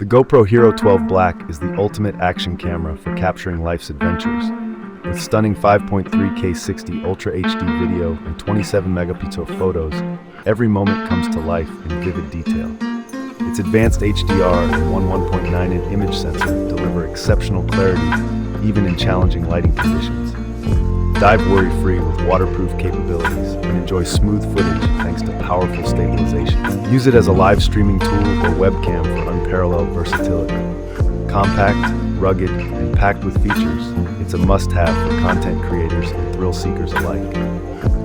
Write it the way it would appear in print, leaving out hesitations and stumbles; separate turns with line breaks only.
The GoPro HERO12 Black is the ultimate action camera for capturing life's adventures. With stunning 5.3K 60 Ultra HD video and 27 megapixel photos, every moment comes to life in vivid detail. Its advanced HDR and 1.9-inch image sensor deliver exceptional clarity, even in challenging lighting conditions. Dive worry-free with waterproof capabilities and enjoy smooth footage thanks to powerful stabilization. Use it as a live streaming tool or webcam for unparalleled versatility. Compact, rugged, and packed with features, it's a must-have for content creators and thrill seekers alike.